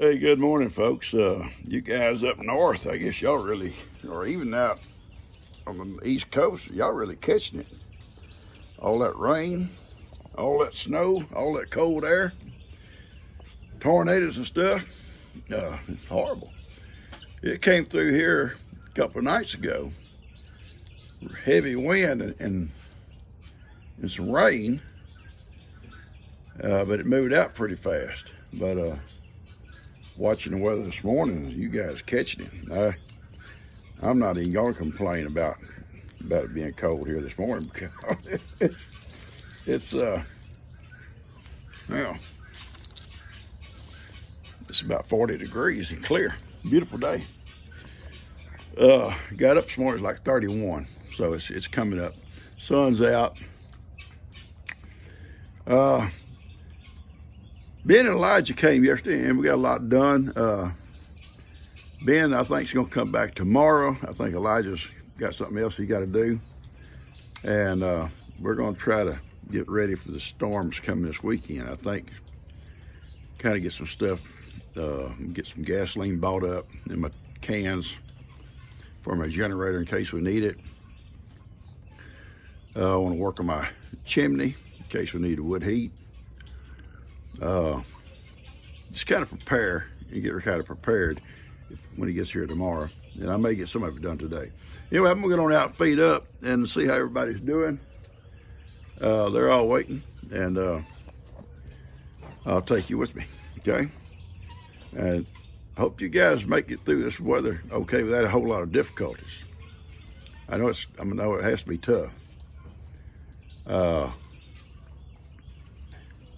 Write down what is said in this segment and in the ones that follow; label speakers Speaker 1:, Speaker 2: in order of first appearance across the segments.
Speaker 1: Hey, good morning, folks. You guys up north, I guess y'all really, or even out on the East Coast, y'all really catching it. All that rain, all that snow, all that cold air, tornadoes and stuff. It's horrible. It came through here a couple of nights ago. Heavy wind and some rain, but it moved out pretty fast. But watching the weather this morning, you guys catching it. I'm not even gonna complain about it being cold here this morning because it's well, it's about 40 degrees and clear. Beautiful day. Got up this morning, it's like 31, so it's coming up. Sun's out. Ben and Elijah came yesterday, and we got a lot done. Ben, I think, is going to come back tomorrow. I think Elijah's got something else he got to do. And we're going to try to get ready for the storms coming this weekend. I think kind of get some stuff, get some gasoline bought up in my cans for my generator in case we need it. I want to work on my chimney in case we need a wood heat. Just kind of prepare and get her kind of prepared when he gets here tomorrow. And I may get some of it done today. Anyway, I'm gonna get on out and feed up and see how everybody's doing. They're all waiting, and I'll take you with me, okay? And hope you guys make it through this weather okay without a whole lot of difficulties. I know it has to be tough.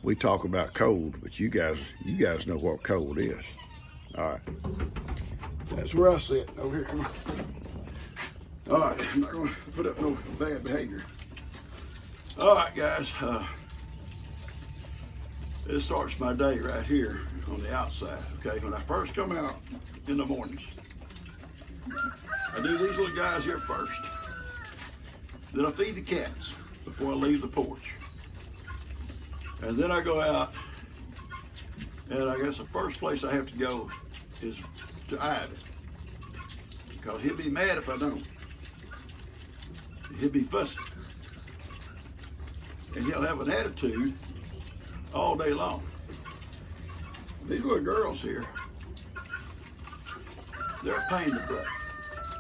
Speaker 1: We talk about cold, but you guys know what cold is. All right, that's where I sit, over here. Come on. All right, I'm not gonna put up no bad behavior. All right, guys, this starts my day right here on the outside, okay? When I first come out in the mornings, I do these little guys here first. Then I feed the cats before I leave the porch. And then I go out, and I guess the first place I have to go is to Ivy, because he'll be mad if I don't. He'll be fussy. And he'll have an attitude all day long. These little girls here, they're a pain in the butt,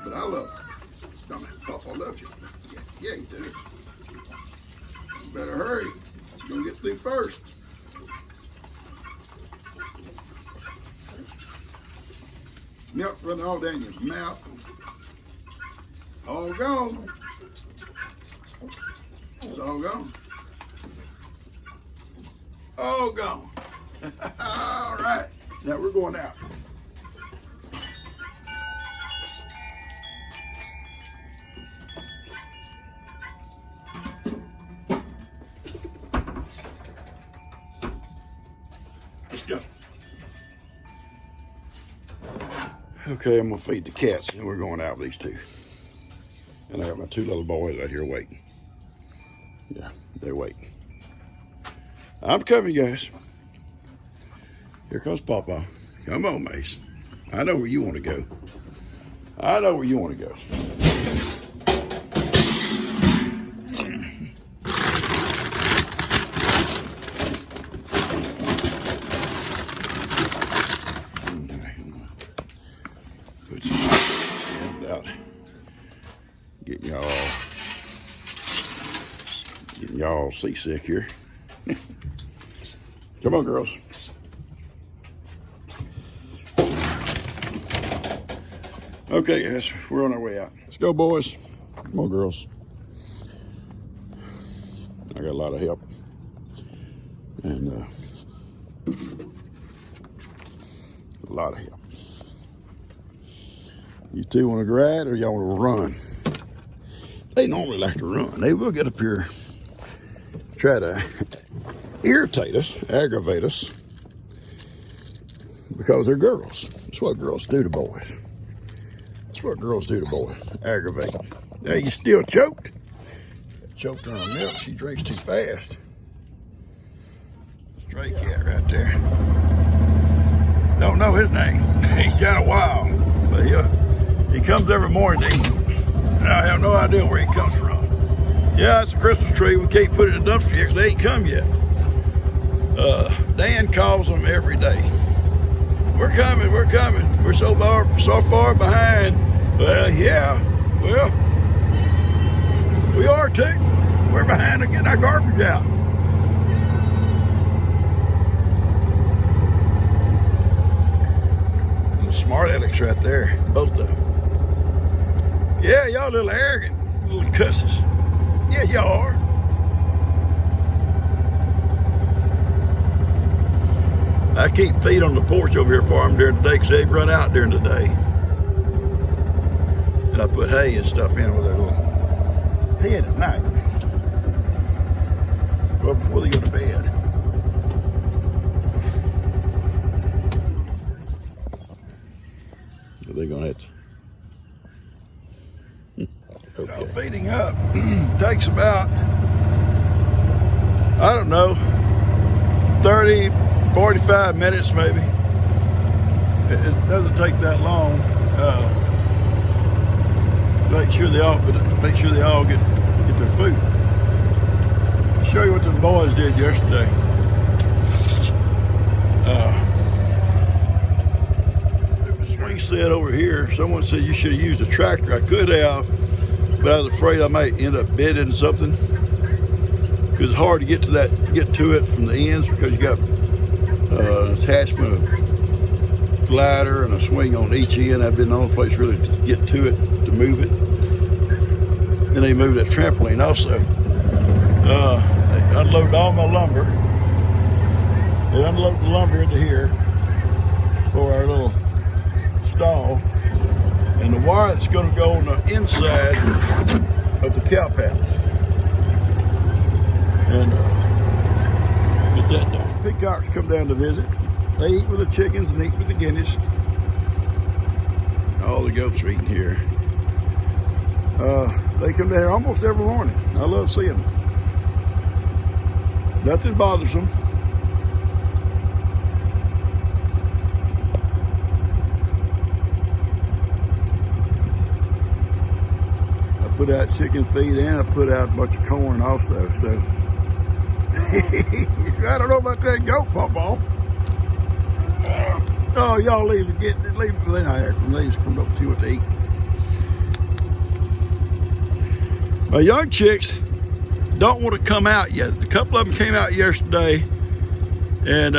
Speaker 1: but I love them. Don't Papa loves you. Yeah, he does. You better hurry. You're gonna get through first. Milk running all down your mouth. All gone. It's all gone. All gone. All right. Now we're going out. Let's go. Okay, I'm gonna feed the cats, and we're going out with these two. And I got my two little boys out here waiting. Yeah, they're waiting. I'm coming, guys. Here comes Papa. Come on, Mace. I know where you want to go. I know where you want to go. Put some hands out. Getting y'all seasick here. Come on, girls. Okay, guys, we're on our way out. Let's go, boys. Come on, girls. I got a lot of help. And a lot of help. You two want to grab or y'all want to run? They normally like to run. They will get up here, try to irritate us, aggravate us, because they're girls. That's what girls do to boys. That's what girls do to boys, aggravate them. Now you still choked? Choked on her milk. She drinks too fast. Stray cat right there. Don't know his name. He's kind of wild, but he comes every morning to eat. I have no idea where he comes from. Yeah, it's a Christmas tree. We can't put it in the dumpster yet because they ain't come yet. Dan calls them every day. We're coming, we're coming. We're so far behind. Well, yeah, well, we are too. We're behind on getting our garbage out. Smart alecks right there, both of them. Yeah, y'all little arrogant, little cusses. Yeah, y'all are. I keep feed on the porch over here for them during the day because they've run out during the day. And I put hay and stuff in with their little head at night. Well, before they go to bed. They're gonna have to. Okay. So feeding up takes about, I don't know, 30, 45 minutes maybe. It doesn't take that long. Make sure they all get their food. I'll show you what the boys did yesterday. Set over here. Someone said you should have used a tractor. I could have, but I was afraid I might end up bedding something because it's hard to get to it from the ends because you got an attachment of glider and a swing on each end. I've been the only place really to get to it to move it, and they moved that trampoline also. They unloaded all my lumber. They unloaded the lumber into here for our little stall, and the wire that's going to go on the inside of the cow palace. And get that done. Peacocks come down to visit. They eat with the chickens and eat with the guineas. All the goats are eating here. They come down here almost every morning. I love seeing them. Nothing bothers them. Put out chicken feed and I put out a bunch of corn also. So I don't know about that goat, Pawpaw. Oh, y'all leave them. They're not here. They just come up to see what they eat. My young chicks don't want to come out yet. A couple of them came out yesterday and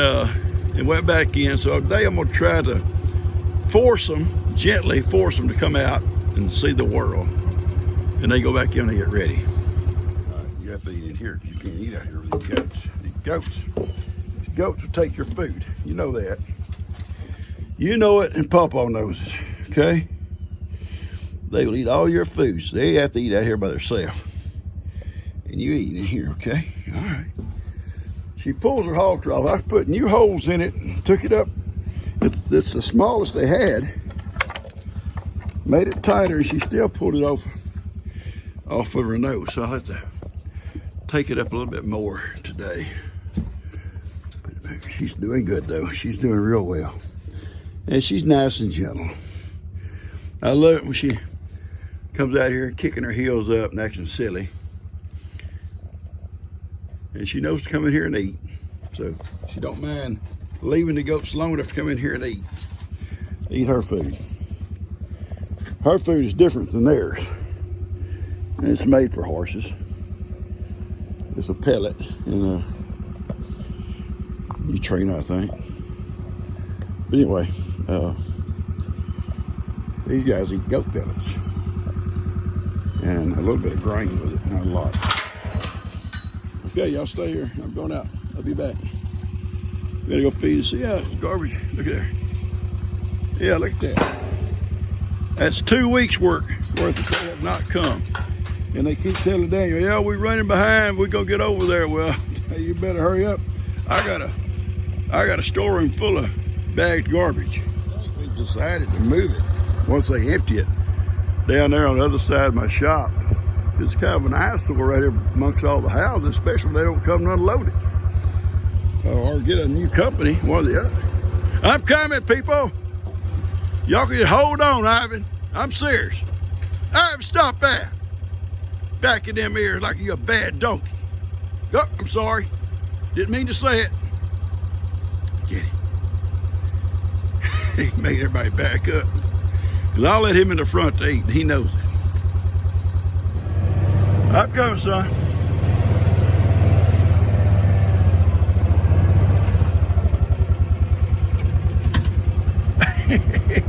Speaker 1: went back in. So today I'm gonna try to gently force them to come out and see the world. And they go back in and get ready. You have to eat in here. You can't eat out here with these goats. These goats will take your food. You know that. You know it, and Pawpaw knows it. Okay? They will eat all your food. So they have to eat out here by themselves. And you eat in here, okay? All right. She pulls her hog trough. I put new holes in it and took it up. It's the smallest they had. Made it tighter, and she still pulled it off of her nose, so I'll have to take it up a little bit more today. But she's doing good though. She's doing real well, and she's nice and gentle. I love it when she comes out here kicking her heels up and acting silly, and she knows to come in here and eat, so she don't mind leaving the goats long enough to come in here and eat her food. Her food is different than theirs. And it's made for horses. It's a pellet and a Neutrino, I think. But anyway, these guys eat goat pellets and a little bit of grain with it, not a lot. Okay, y'all stay here. I'm going out. I'll be back. I'm gonna go feed and see. Yeah, garbage. Look at there. Yeah, look at that. That's 2 weeks' worth that they have not come. And they keep telling Daniel, yeah, we're running behind. We're gonna get over there. Well, you better hurry up. I got a storeroom full of bagged garbage. We decided to move it once they empty it down there on the other side of my shop. It's kind of an eyesore right here amongst all the houses, especially when they don't come and unload it. Or get a new company, one or the other. I'm coming, people. Y'all can just hold on, Ivan. I'm serious. Ivan, stop that. Back in them ears like you're a bad donkey. Oh, I'm sorry. Didn't mean to say it. Get him. He made everybody back up. Because I'll let him in the front to eat. He knows it. I'm coming, son.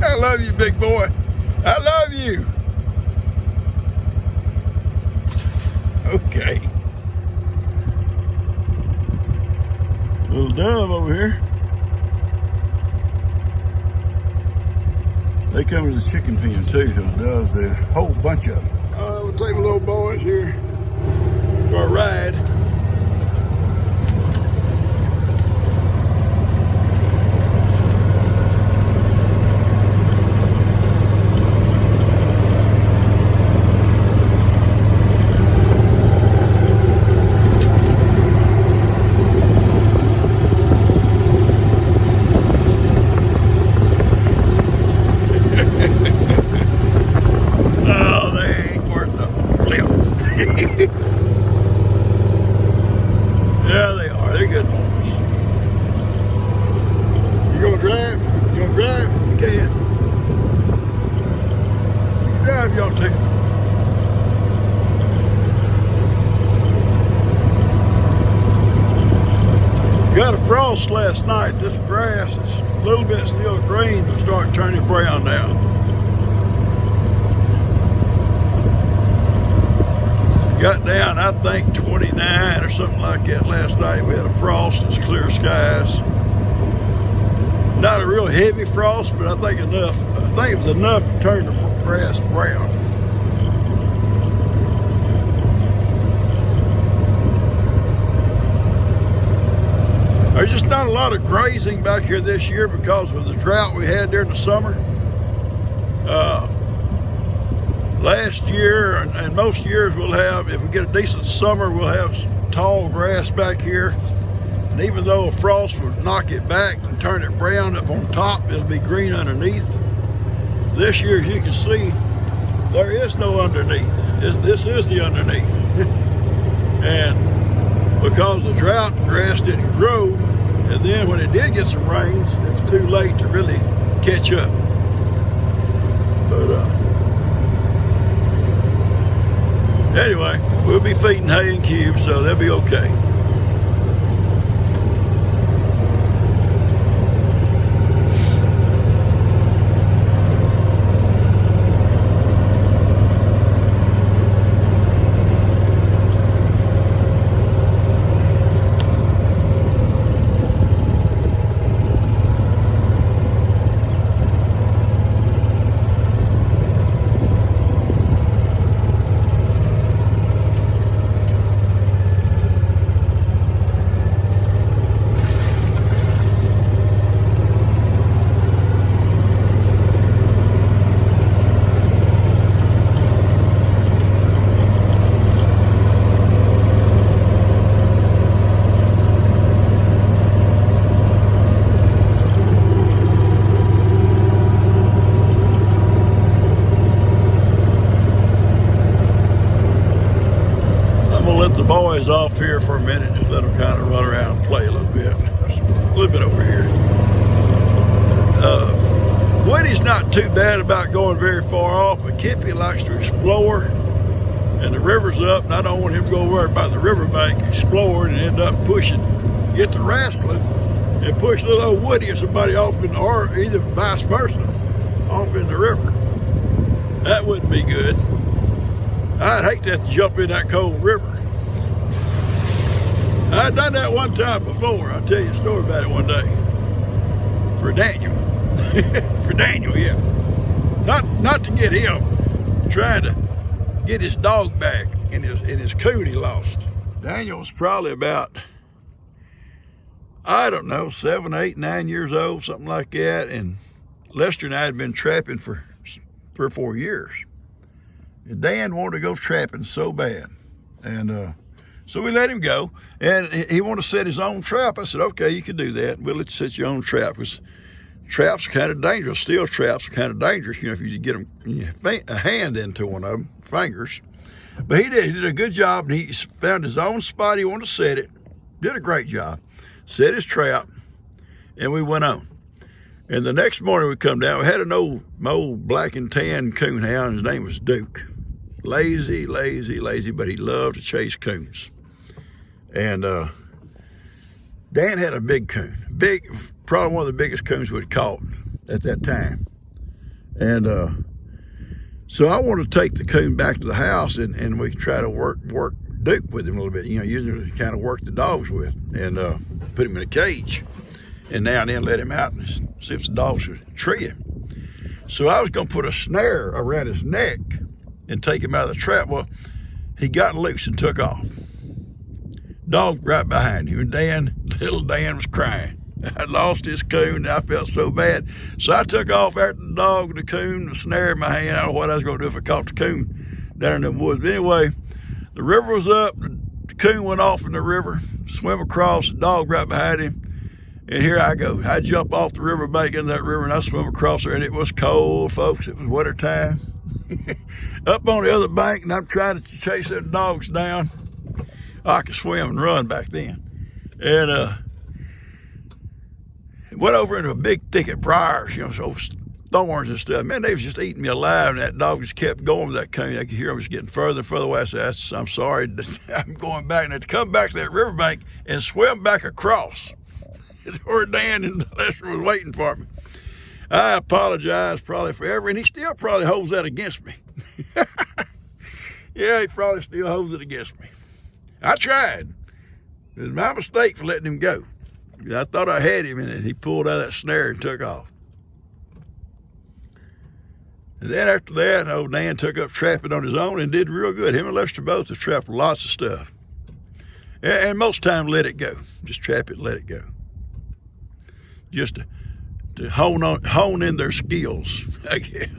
Speaker 1: I love you, big boy. I love you. Okay. Little dove over here. They come to the chicken pen too, those doves there. A whole bunch of them. We'll take the little boys here for a ride. Yeah, they are. They're good boys. You gonna drive? You gonna drive? You can. You can drive, y'all too. Got a frost last night. This grass is a little bit still green, but start turning brown now. Got down, I think, 29 or something like that last night. We had a frost, it's clear skies. Not a real heavy frost, but I think enough. I think it was enough to turn the grass brown. There's just not a lot of grazing back here this year because of the drought we had during the summer. Last year and most years we'll have, if we get a decent summer, we'll have tall grass back here. And even though a frost would knock it back and turn it brown up on top, it'll be green underneath. This year, as you can see, there is no underneath. This is the underneath. And because of the drought, the grass didn't grow. And then when it did get some rains, it's too late to really catch up. But anyway, we'll be feeding hay and cubes, so they'll be okay. The boys off here for a minute, just let them kind of run around and play a little bit. Just a little bit over here. Woody's not too bad about going very far off, but Kippy likes to explore, and the river's up, and I don't want him to go over by the riverbank exploring and end up pushing, get the wrestling, and push little old Woody or somebody off in, or either vice versa, off in the river. That wouldn't be good. I'd hate to have to jump in that cold river. I'd done that one time before. I'll tell you a story about it one day. For Daniel. For Daniel, yeah. Not to get him. Trying to get his dog back and his coot he lost. Daniel was probably about, I don't know, 7, 8, 9 years old, something like that. And Lester and I had been trapping for 3 or 4 years. And Dan wanted to go trapping so bad. And so we let him go, and he wanted to set his own trap. I said, okay, you can do that. We'll let you set your own trap. Because traps are kind of dangerous. Steel traps are kind of dangerous, you know, if you get a hand into one of them, fingers. But he did a good job, and he found his own spot he wanted to set it. Did a great job. Set his trap, and we went on. And the next morning we come down, we had an old black and tan coon hound. His name was Duke. Lazy, but he loved to chase coons. And Dan had a big coon. Probably one of the biggest coons we'd caught at that time. And so I wanted to take the coon back to the house, and we could try to work Duke with him a little bit, you know, using it to kind of work the dogs with, and put him in a cage. And now and then let him out and see if the dogs would tree him. So I was gonna put a snare around his neck and take him out of the trap. Well, he got loose and took off. Dog right behind him, and little Dan was crying. I lost his coon, and I felt so bad. So I took off after the dog, the coon, the snare in my hand. I don't know what I was gonna do if I caught the coon down in the woods. But anyway, the river was up, the coon went off in the river, swam across, the dog right behind him. And here I go. I jump off the riverbank into that river, and I swim across there, and it was cold, folks. It was winter time. Up on the other bank, and I'm trying to chase them dogs down. I could swim and run back then. And went over into a big thicket of briars, you know, so thorns and stuff. Man, they was just eating me alive, and that dog just kept going with that coon. I could hear him was getting further and further away. I said, I'm sorry, I'm going back. And I had to come back to that riverbank and swim back across. Where Dan and Lester was waiting for me. I apologize probably forever, and he still probably holds that against me. Yeah, he probably still holds it against me. I tried. It was my mistake for letting him go. I thought I had him, and he pulled out of that snare and took off. And then after that, old Dan took up trapping on his own and did real good. Him and Lester both have trapped lots of stuff. And most times let it go. Just trap it and let it go. Just to hone in their skills, I guess.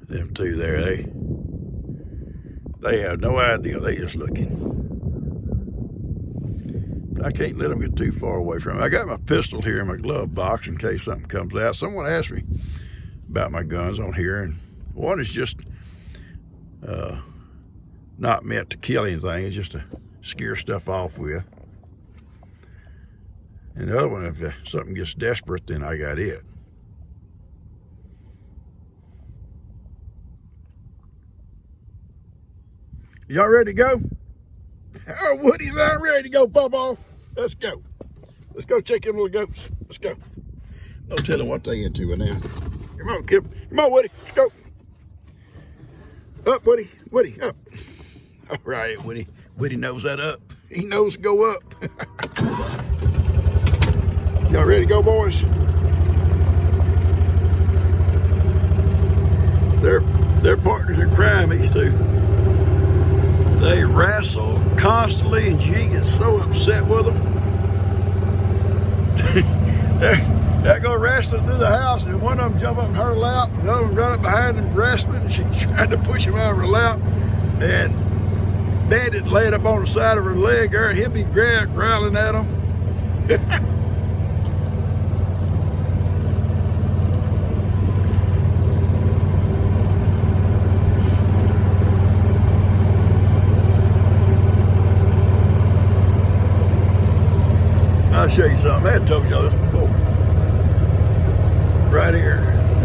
Speaker 1: Them two there, they have no idea. They just looking. But I can't let them get too far away from me. I got my pistol here in my glove box in case something comes out. Someone asked me about my guns on here, and one is just not meant to kill anything. It's just to scare stuff off with. And the other one, if something gets desperate, then I got it. Y'all ready to go? Oh, Woody's not ready to go, Pawpaw. Let's go. Let's go check them little goats. Let's go. Don't tell them what they into right now. Come on, Kip. Come on, Woody. Let's go. Up, Woody. Woody, up. All right, Woody. Woody knows that up. He knows to go up. Y'all ready to go, boys? They're partners in crime, these two. They wrestle constantly, and G gets so upset with them. They go wrestling through the house, and one of them jump up in her lap, and the other one run up behind them wrestling, and she tried to push him out of her lap, and Bandit laid up on the side of her leg there, and he'll be growling at him. I'll show you something. I had told y'all this before. Right here,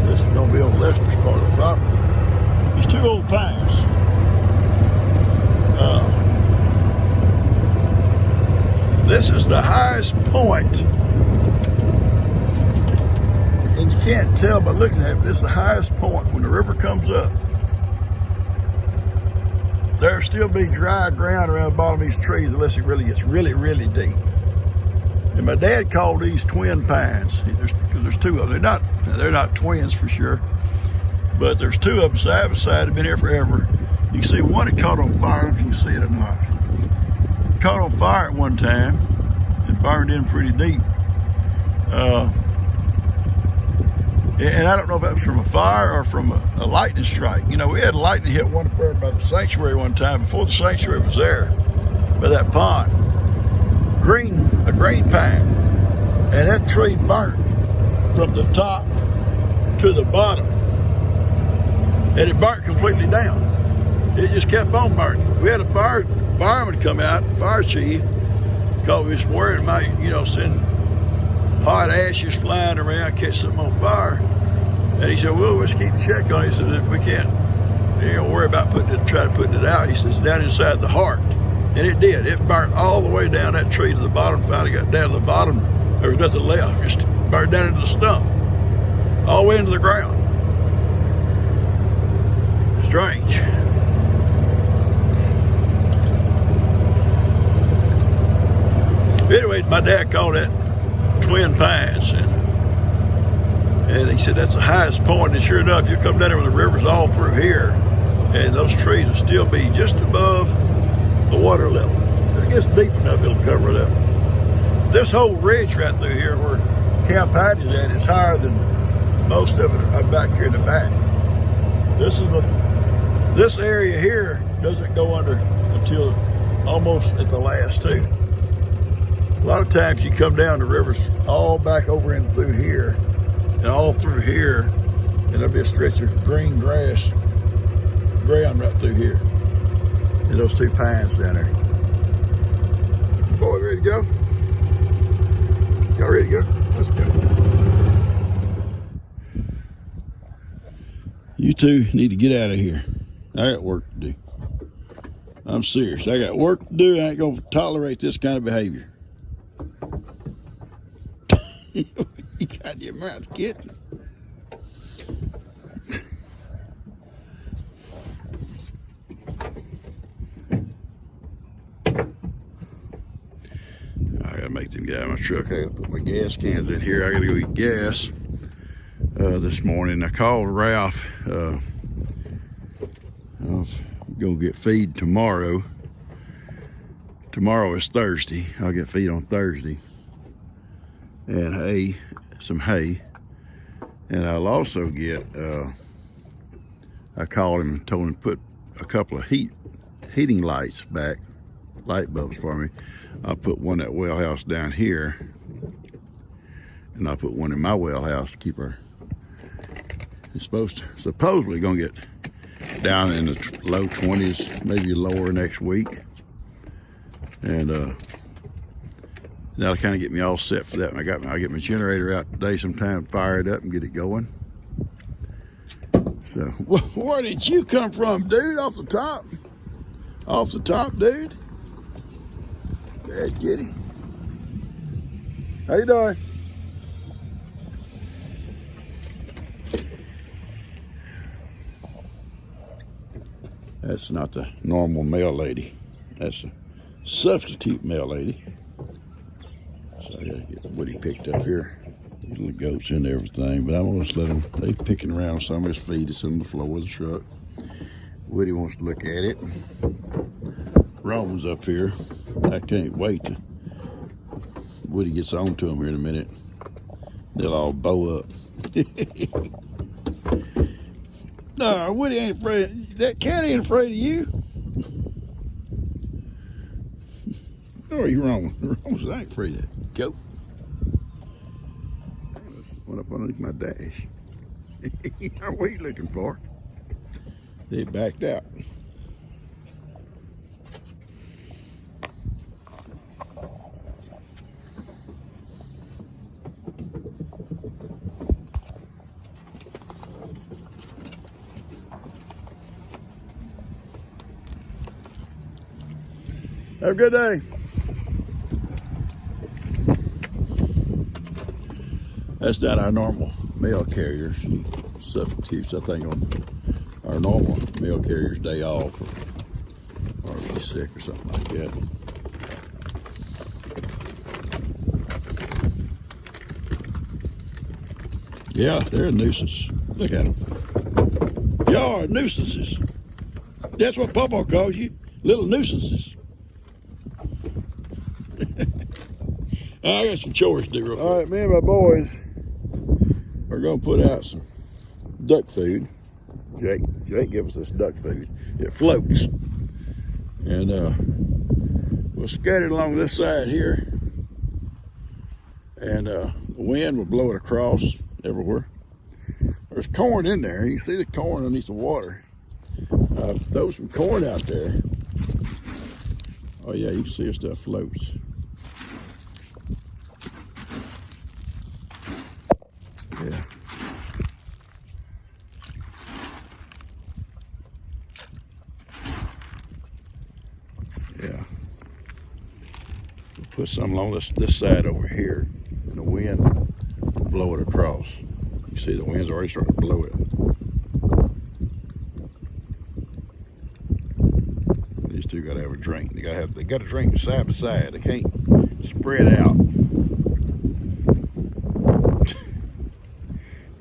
Speaker 1: this is going to be on Lester's part of the property. These two old pines. This is the highest point, and you can't tell by looking at it, but this is the highest point. When the river comes up, there'll still be dry ground around the bottom of these trees unless it really gets really, really deep. And my dad called these twin pines because there's two of them. They're not twins for sure, but there's two of them side by side. They've been here forever. You can see one that caught on fire, if you can see it or not. Caught on fire at one time and burned in pretty deep. And I don't know if that was from a fire or from a lightning strike. You know, we had lightning hit one up by the sanctuary one time before the sanctuary was there, by that pond. a green pine, and that tree burnt from the top to the bottom, and it burnt completely down. It just kept on burning. We had a fireman come out, fire chief, because we was worried it might, send hot ashes flying around, catch something on fire. And he said, well, let's keep a check on it. He said, if we can't, don't worry about try to put it out. He says, down inside the heart. And it did. It burnt all the way down that tree to the bottom. Finally got down to the bottom. There was nothing left. Just burned down into the stump. All the way into the ground. Strange. Anyway, my dad called that Twin Pines, and he said that's the highest point. And sure enough, you come down there with the rivers all through here, and those trees will still be just above the water level. If it gets deep enough, it'll cover it up. This whole ridge right through here where Camp Patty's at is higher than most of it back here in the back. This area here doesn't go under until almost at the last two. A lot of times you come down the rivers all back over and through here and all through here, and there'll be a stretch of green grass ground right through here. And those two pines down there. Boy, ready to go? Y'all ready to go? Let's go. You two need to get out of here. I got work to do. I'm serious. I got work to do. I ain't gonna tolerate this kind of behavior. You got your mouth kitten. I gotta make them get out of my truck. I gotta put my gas cans in here. I gotta go get gas this morning. I called Ralph. I was gonna get feed tomorrow. Tomorrow is Thursday. I'll get feed on Thursday. And hay, some hay. And I'll also get, I called him and told him to put a couple of heating lights back, light bulbs for me. I'll put one at well house down here, and I'll put one in my well house to keep her. It's supposedly gonna get down in the low 20s, maybe lower next week. And that'll kind of get me all set for that. I'll get my generator out today sometime, fire it up and get it going. So, where did you come from, dude? Off the top? Off the top, dude? Bad kitty. How you doing? That's not the normal male lady. That's a substitute male lady. So I gotta get Woody picked up here. These little goats and everything, but I'm gonna just let them, they picking around some of his feed. It's on the floor of the truck. Woody wants to look at it. Roman's up here. I can't wait till Woody gets on to them here in a minute. They'll all bow up. No, Woody ain't afraid. That cat ain't afraid of you. No, you're wrong. Roman, I ain't afraid of that goat. Went up underneath my dash. What are you looking for? They backed out. Have a good day. That's not our normal mail carriers. He substitutes, I think, on our normal mail carrier's day off, or if he's sick or something like that. Yeah, they're a nuisance. Look at them. Y'all are nuisances. That's what Papa calls you, little nuisances. I got some chores to do real quick. All right, me and my boys are gonna put out some duck food. Jake gave us this duck food. It floats. And we'll scatter it along this side here. and the wind will blow it across everywhere. There's corn in there. You can see the corn underneath the water. Throw some corn out there. Oh yeah, you can see the stuff floats. Yeah. Yeah. We'll put some along this side over here, and the wind will blow it across. You see the wind's already starting to blow it. These two gotta have a drink. They gotta drink side by side. They can't spread out.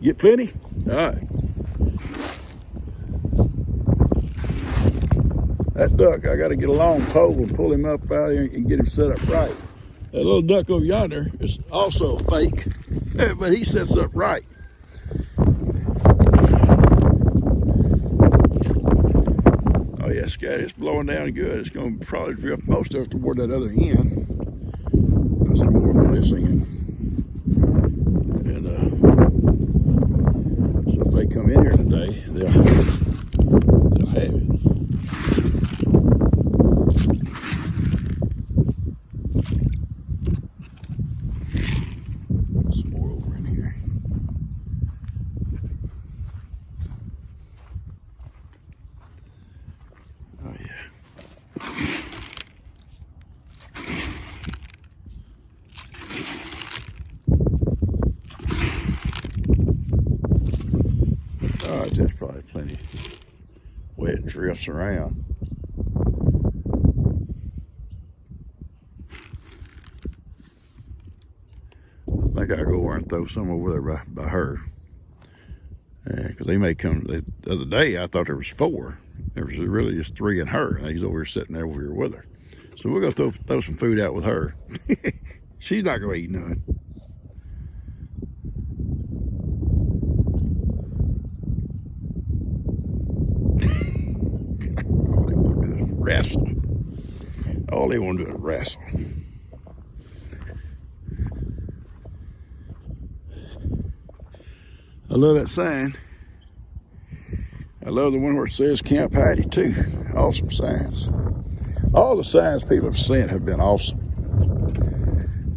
Speaker 1: Get plenty? All right. That duck, I gotta get a long pole and pull him up out here and get him set up right. That little duck over yonder is also fake, but he sets up right. Oh yeah, Scotty, it's blowing down good. It's gonna probably drift most of it toward that other end. Put some more on this end. And so if they come in here today, they'll have it. Some more over in here. Oh yeah. All right, that's probably plenty. Way it drifts around. I think I'll go over and throw some over there by her. Because they may come. The other day, I thought there was 4. There was really just 3 in her. And he's over here sitting there over here with her. So we're going to throw some food out with her. She's not going to eat none. All they want to do is wrestle. All they want to do is wrestle. I love that sign. I love the one where it says Camp Heidi too. Awesome signs. All the signs people have sent have been awesome.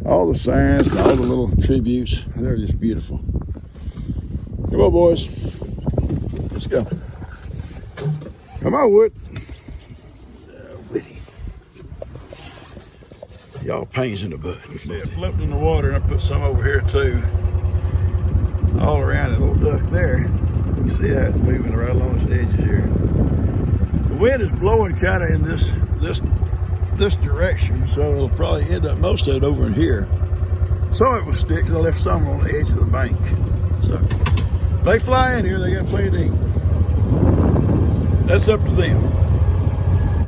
Speaker 1: All the signs and all the little tributes, they're just beautiful. Come on, boys. Let's go. Come on, Wood. Y'all pains in the butt. Yeah, floating in the water, and I put some over here too. All around that little duck there. You can see how it's moving right along its edges here. The wind is blowing kind of in this direction, so it'll probably end up most of it over in here. Some of it will stick because I left some on the edge of the bank. So if they fly in here, they got plenty to eat. That's up to them.